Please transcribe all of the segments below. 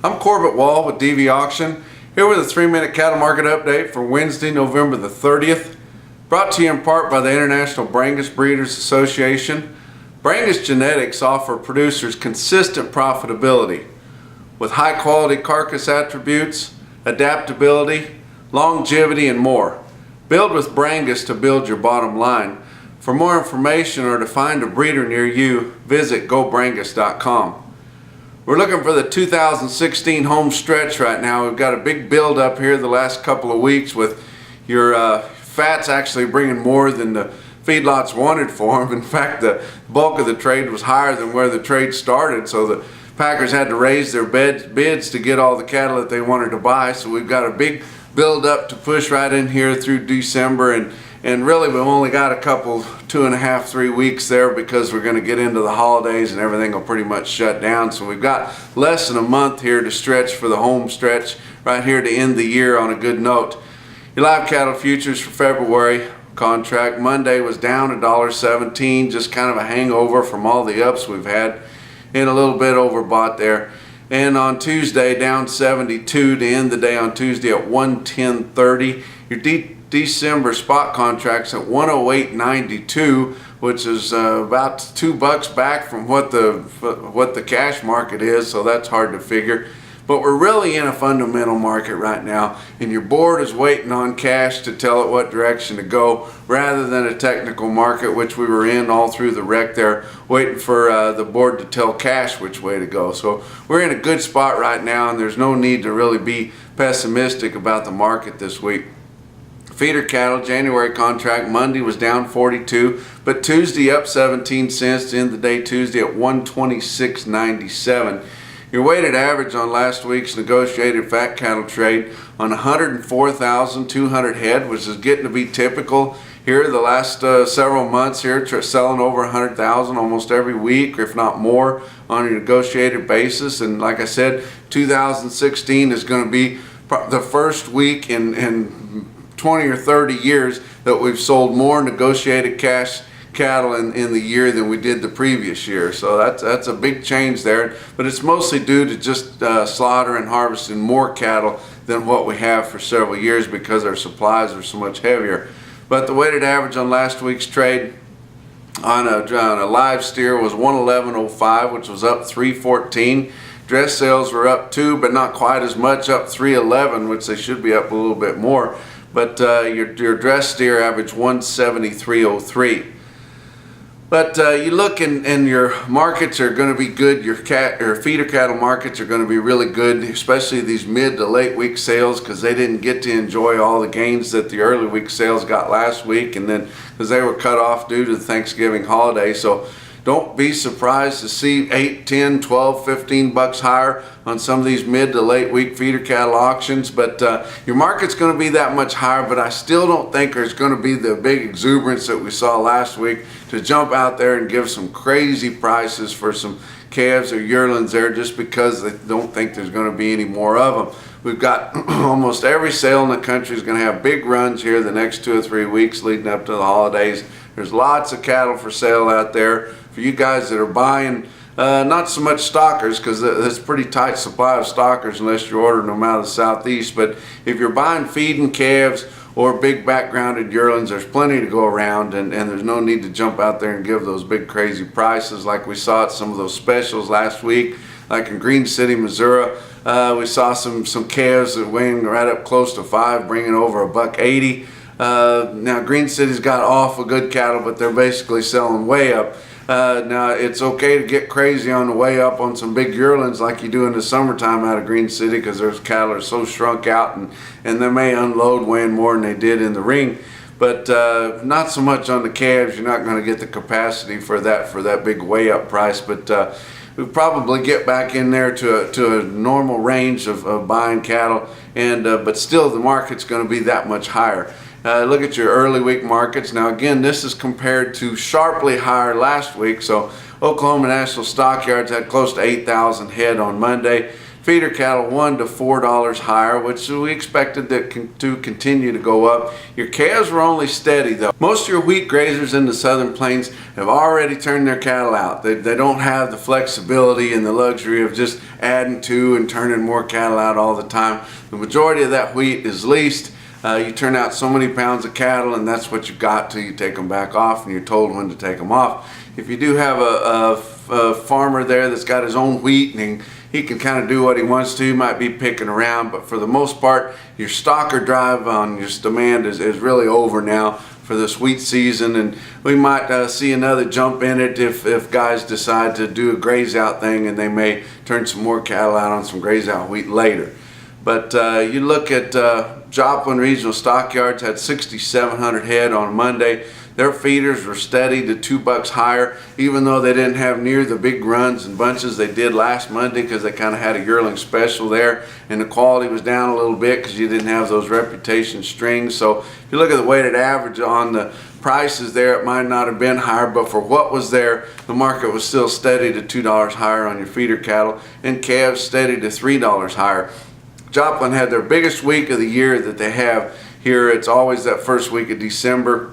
I'm Corbett Wall with DV Auction, here with a 3-minute cattle market update for Wednesday, November the 30th, brought to you in part by the International Brangus Breeders Association. Brangus genetics offer producers consistent profitability with high quality carcass attributes, adaptability, longevity, and more. Build with Brangus to build your bottom line. For more information or to find a breeder near you, visit gobrangus.com. We're looking for the 2016 home stretch right now. We've got a big build up here the last couple of weeks with your fats actually bringing more than the feedlots wanted for them. In fact, the bulk of the trade was higher than where the trade started, so the packers had to raise their bids to get all the cattle that they wanted to buy. So we've got a big build up to push right in here through December, and really we've only got a couple, 2.5, 3 weeks there because we're going to get into the holidays and everything will pretty much shut down. So we've got less than a month here to stretch for the home stretch right here to end the year on a good note. Your live cattle futures for February contract Monday was down $1.17, just kind of a hangover from all the ups we've had, and a little bit overbought there. And on Tuesday down 72 to end the day on Tuesday at 110.30. Your December spot contracts at 108.92, which is about $2 back from what the cash market is, so that's hard to figure. But we're really in a fundamental market right now, and your board is waiting on cash to tell it what direction to go rather than a technical market, which we were in all through the wreck there, waiting for the board to tell cash which way to go. So we're in a good spot right now, and there's no need to really be pessimistic about the market this week. Feeder cattle January contract Monday was down 42, but Tuesday up 17 cents to end the day Tuesday at 126.97. Your weighted average on last week's negotiated fat cattle trade on 104,200 head, which is getting to be typical here the last several months here, selling over 100,000 almost every week, if not more, on a negotiated basis. And like I said, 2016 is going to be the first week in 20 or 30 years that we've sold more negotiated cash cattle in the year than we did the previous year. So that's a big change there, but it's mostly due to just slaughter and harvesting more cattle than what we have for several years because our supplies are so much heavier. But the weighted average on last week's trade on a live steer was 111.05, which was up 314. Dress sales were up 2, but not quite as much, up 311, which they should be up a little bit more. But your dress steer averaged 173.03. But you look and your markets are going to be good. Your feeder cattle markets are going to be really good, especially these mid to late week sales, because they didn't get to enjoy all the gains that the early week sales got last week, and then because they were cut off due to the Thanksgiving holiday. So don't be surprised to see 8, 10, 12, 15 bucks higher on some of these mid to late week feeder cattle auctions. But your market's going to be that much higher, but I still don't think there's going to be the big exuberance that we saw last week to jump out there and give some crazy prices for some calves or yearlings there just because they don't think there's going to be any more of them. We've got almost every sale in the country is going to have big runs here the next 2 or 3 weeks leading up to the holidays. There's lots of cattle for sale out there. For you guys that are buying, not so much stockers, because there's a pretty tight supply of stockers unless you're ordering them out of the southeast, but if you're buying feeding calves or big backgrounded yearlings, there's plenty to go around, and there's no need to jump out there and give those big crazy prices like we saw at some of those specials last week, like in Green City, Missouri. We saw some calves that weighing right up close to 5, bringing over $1.80. Now Green City's got awful good cattle, but they're basically selling way up. Now it's okay to get crazy on the way up on some big yearlings like you do in the summertime out of Green City, because there's cattle are so shrunk out and they may unload weighing more than they did in the ring. But not so much on the calves. You're not going to get the capacity for that big weigh up price. But we'll probably get back in there to a normal range of buying cattle, and but still the market's going to be that much higher. Look at your early week markets. Now again, this is compared to sharply higher last week. So Oklahoma National Stockyards had close to 8,000 head on Monday. Feeder cattle $1 to $4 higher, which we expected to continue to go up. Your calves were only steady though. Most of your wheat grazers in the Southern Plains have already turned their cattle out. They don't have the flexibility and the luxury of just adding to and turning more cattle out all the time. The majority of that wheat is leased. You turn out so many pounds of cattle, and that's what you got till you take them back off, and you're told when to take them off. If you do have a farmer there that's got his own wheat and he can kind of do what he wants to, he might be picking around, but for the most part, your stocker drive on your demand is really over now for this wheat season, and we might see another jump in it if guys decide to do a graze out thing, and they may turn some more cattle out on some graze out wheat later. But you look at Joplin Regional Stockyards had 6,700 head on Monday. Their feeders were steady to $2 higher, even though they didn't have near the big runs and bunches they did last Monday because they kind of had a yearling special there, and the quality was down a little bit because you didn't have those reputation strings. So if you look at the weighted average on the prices there, it might not have been higher, but for what was there, the market was still steady to $2 higher on your feeder cattle, and calves steady to $3 higher. Joplin had their biggest week of the year that they have here. It's always that first week of December.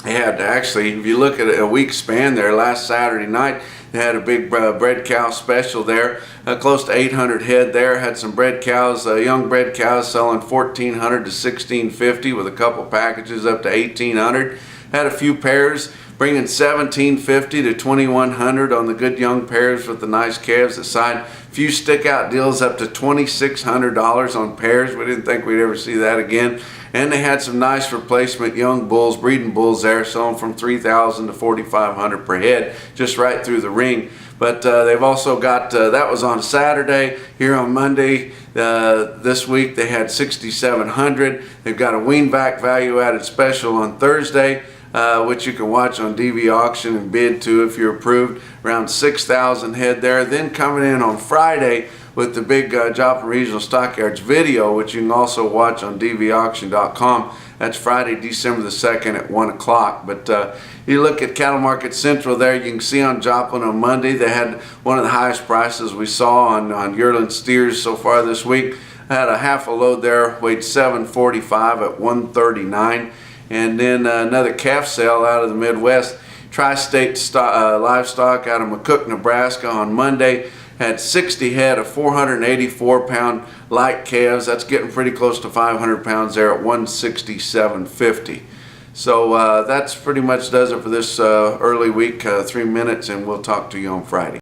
They had actually, if you look at a week span there, last Saturday night, they had a big bred cow special there, close to 800 head there. Had some bred cows, young bred cows selling $1,400 to $1,650 with a couple packages up to $1,800. Had a few pairs bringing $1,750 to $2,100 on the good young pairs with the nice calves that side. Few stick out deals up to $2,600 on pairs. We didn't think we'd ever see that again. And they had some nice replacement young bulls, breeding bulls there, selling from $3,000 to $4,500 per head, just right through the ring. But they've also got, that was on Saturday. Here on Monday this week they had 6,700. They've got a wean back value added special on Thursday, which you can watch on DV Auction and bid to if you're approved, around 6,000 head there. Then coming in on Friday with the big Joplin Regional Stockyards video, which you can also watch on dvauction.com. That's Friday, December the 2nd at 1 o'clock. But you look at Cattle Market Central there, you can see on Joplin on Monday, they had one of the highest prices we saw on yearling steers so far this week. I had a half a load there, weighed 745 at 139. And then another calf sale out of the Midwest, Tri-State Livestock out of McCook, Nebraska on Monday. Had 60 head of 484 pound light calves. That's getting pretty close to 500 pounds there at 167.50. So that's pretty much does it for this early week, 3 minutes, and we'll talk to you on Friday.